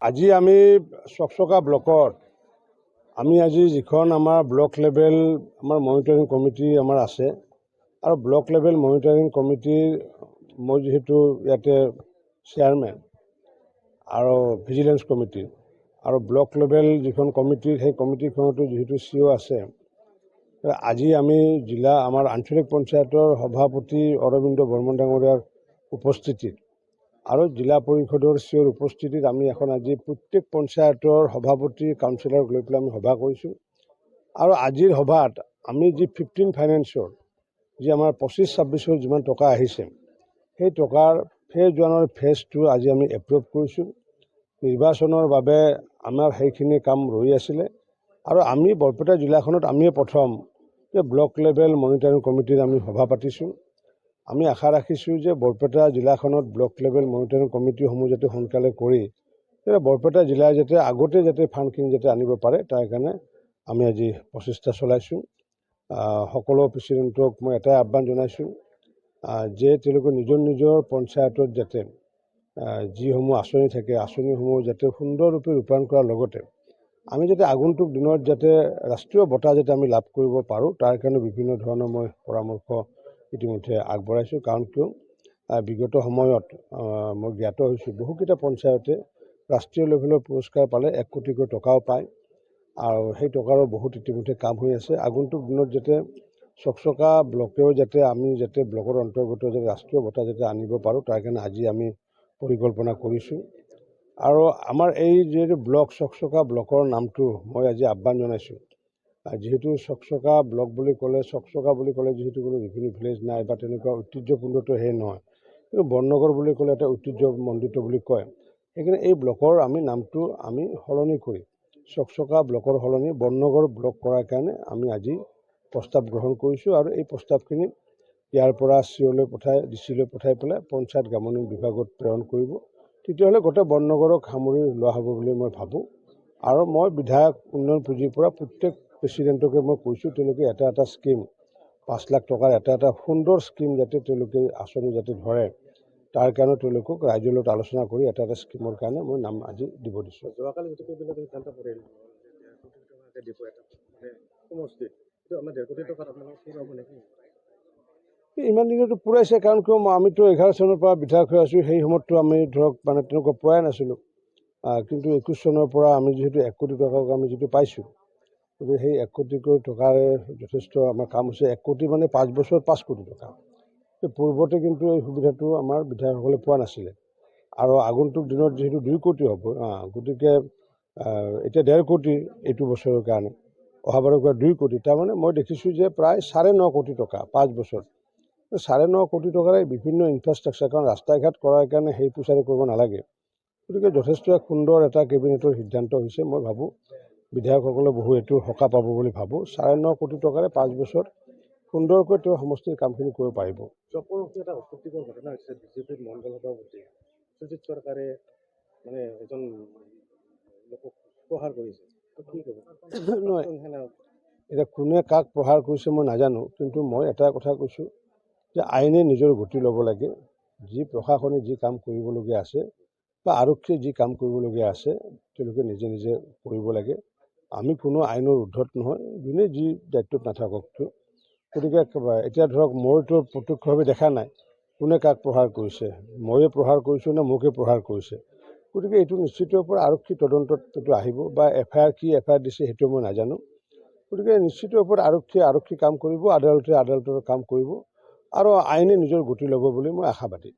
আজি আমি চকচকা ব্লকৰ আমি আজি যিখন আমাৰ ব্লক লেভেল আমাৰ মনিটৰিং কমিটি আমাৰ আছে আৰু ব্লক লেভেল মনিটৰিং কমিটিৰ মই যেহেতু ইয়াতে চেয়াৰমেন আৰু ভিজিলেন্স কমিটি আৰু ব্লক লেভেল যিখন কমিটি সেই কমিটিখনতো যেহেতু CEO আছে আজি আমি জিলা আমাৰ আঞ্চলিক পঞ্চায়তৰ সভাপতি অৰবিন্দ বৰ্মন ডাঙৰীয়াৰ উপস্থিতিত আৰু জিলা পৰিষদৰ CEOৰ উপস্থিতিত আমি এখন আজি প্ৰত্যেক পঞ্চায়তৰ সভাপতি কাউন্সিলৰক লৈ পেলাই আমি সভা কৰিছোঁ আৰু আজিৰ সভাত আমি যি 15 ফাইনেন্সৰ যি আমাৰ 25-26ৰ যিমান টকা আহিছে সেই টকাৰ ফেজ 1 আৰু ফেজ 2 আজি আমি এপ্ৰুভ কৰিছোঁ। নিৰ্বাচনৰ বাবে আমাৰ সেইখিনি কাম ৰৈ আছিলে আৰু আমি বৰপেটা জিলাখনত আমিয়ে প্ৰথম যে ব্লক লেভেল মনিটৰিং কমিটিৰ আমি সভা পাতিছোঁ। আমি আশা ৰাখিছোঁ যে বৰপেটা জিলাখনত ব্লক লেভেল মনিটৰিং কমিটিসমূহ যাতে সোনকালে কৰি বৰপেটা জিলাই যাতে আগতে যাতে ফাণ্ডখিনি যাতে আনিব পাৰে তাৰ কাৰণে আমি আজি প্ৰচেষ্টা চলাইছোঁ। সকলো প্ৰেচিডেণ্টক মই এটাই আহ্বান জনাইছোঁ যে তেওঁলোকে নিজৰ পঞ্চায়তত যাতে যিসমূহ আঁচনি থাকে আঁচনিসমূহ যাতে সুন্দৰৰূপে ৰূপায়ণ কৰাৰ লগতে আমি যাতে আগন্তুক দিনত যাতে ৰাষ্ট্ৰীয় বঁটা যাতে আমি লাভ কৰিব পাৰোঁ তাৰ কাৰণে বিভিন্ন ধৰণৰ মই পৰামৰ্শ ইতিমধ্যে আগবঢ়াইছোঁ। কাৰণ কিয় বিগত সময়ত মই জ্ঞাত হৈছোঁ বহুকেইটা পঞ্চায়তে ৰাষ্ট্ৰীয় লেভেলৰ পুৰস্কাৰ পালে 1 কোটিকৈ টকাও পায় আৰু সেই টকাৰো বহুত ইতিমধ্যে কাম হৈ আছে। আগন্তুক দিনত যাতে চকচকা ব্লকেও যাতে আমি যাতে ব্লকৰ অন্তৰ্গত যাতে ৰাষ্ট্ৰীয় বঁটা যাতে আনিব পাৰোঁ তাৰ কাৰণে আজি আমি পৰিকল্পনা কৰিছোঁ আৰু আমাৰ এই যিহেতু ব্লক চকচকা ব্লকৰ নামটো মই আজি আহ্বান জনাইছোঁ। যিহেতু চকচকা ব্লক বুলি ক'লে চকচকা বুলি ক'লে যিহেতু কোনো ৰেভিনিউ ভিলেজ নাই বা তেনেকুৱা ঐতিহ্যপূৰ্ণটো সেই নহয়, কিন্তু বৰনগৰ বুলি ক'লে এটা ঐতিহ্যমণ্ডিত বুলি কয়। সেইকাৰণে এই ব্লকৰ আমি নামটো আমি সলনি কৰি চকচকা ব্লকৰ সলনি বৰনগৰ ব্লক কৰাৰ কাৰণে আমি আজি প্ৰস্তাৱ গ্ৰহণ কৰিছোঁ আৰু এই প্ৰস্তাৱখিনি ইয়াৰ পৰা CEOলৈ DC লৈ পঠাই পেলাই পঞ্চায়ত গ্ৰামোন্নয়ন বিভাগত প্ৰেৰণ কৰিব। তেতিয়াহ'লে গোটেই বৰনগৰক সামৰি লোৱা হ'ব বুলি মই ভাবোঁ আৰু মই বিধায়ক উন্নয়ন পুঁজিৰ পৰা প্ৰত্যেক প্ৰেচিডেণ্টকে মই কৈছোঁ তেওঁলোকে এটা স্কিম 5 লাখ টকাৰ এটা সুন্দৰ স্কিম যাতে তেওঁলোকে আঁচনি যাতে ধৰে তাৰ কাৰণে তেওঁলোকক ৰাইজৰ লগত আলোচনা কৰি এটা স্কিমৰ কাৰণে মই নাম আজি দিব দিছোঁ। যোৱাকালি সিদ্ধান্ত পৰিল ইমান দিনতো পুৰাইছে কাৰণ কিয় আমিতো 11 চনৰ পৰা বিধায়ক হৈ আছোঁ সেই সময়ততো আমি ধৰক মানে তেনেকুৱা পোৱাই নাছিলোঁ কিন্তু 21 চনৰ পৰা আমি যিহেতু 1 কোটি টকাক আমি যিটো পাইছোঁ গতিকে সেই 1 কোটিকৈ টকাৰে যথেষ্ট আমাৰ কাম হৈছে। 1 কোটি মানে 5 বছৰত 5 কোটি টকা। পূৰ্বতে কিন্তু এই সুবিধাটো আমাৰ বিধায়কসকলে পোৱা নাছিলে আৰু আগন্তুক দিনত যিহেতু 2 কোটি হ'ব গতিকে এতিয়া 1.5 কোটি এইটো বছৰৰ কাৰণে অহাবাৰৰ পৰা 2 কোটি তাৰমানে মই দেখিছোঁ যে প্ৰায় 9.5 কোটি টকা 5 বছৰ 9.5 কোটি টকাৰে বিভিন্ন ইনফ্ৰাষ্ট্ৰাকচাৰ কাৰণ ৰাস্তা ঘাট কৰাৰ কাৰণে সেই পইচাৰে কৰিব নালাগে। গতিকে যথেষ্ট সুন্দৰ এটা কেবিনেটৰ সিদ্ধান্ত হৈছে। মই ভাবোঁ বিধায়কসকলে বহু এইটো সকাহ পাব বুলি ভাবোঁ। 9.5 কোটি টকাৰে 5 বছৰ সুন্দৰকৈ তেওঁ সমষ্টিৰ কামখিনি কৰিব পাৰিব। চপৰমুখী এটা অস্বস্তিকৰ ঘটনা হৈছে বিজেপিৰ মণ্ডল সভাপতি সুজিত চৰকাৰে মানে এজন লোকক প্ৰহাৰ কৰিছে। কি ক'ব? নহয় এতিয়া কোনে কাক প্ৰহাৰ কৰিছে মই নাজানো, কিন্তু মই এটা কথা কৈছোঁ যে আইনে নিজৰ গতি ল'ব লাগে। যি প্ৰশাসনে যি কাম কৰিবলগীয়া আছে বা আৰক্ষীয়ে যি কাম কৰিবলগীয়া আছে তেওঁলোকে নিজে কৰিব লাগে। আমি কোনো আইনৰ ঊৰ্ধত নহয়, যোনে যি দায়িত্বত নাথাকক কিয়। গতিকে এতিয়া ধৰক মইতো প্ৰত্যক্ষভাৱে দেখা নাই কোনে কাক প্ৰহাৰ কৰিছে, ময়ে প্ৰহাৰ কৰিছোঁ নে মোকে প্ৰহাৰ কৰিছে। গতিকে এইটো নিশ্চিতৰ পৰা আৰক্ষী তদন্তত এইটো আহিব বা FIR কি FIR দিছে সেইটো মই নাজানো। গতিকে নিশ্চিত ওপৰত আৰক্ষী কাম কৰিব, আদালতে আদালতৰ কাম কৰিব আৰু আইনে নিজৰ গতি ল'ব বুলি মই আশাবাদী।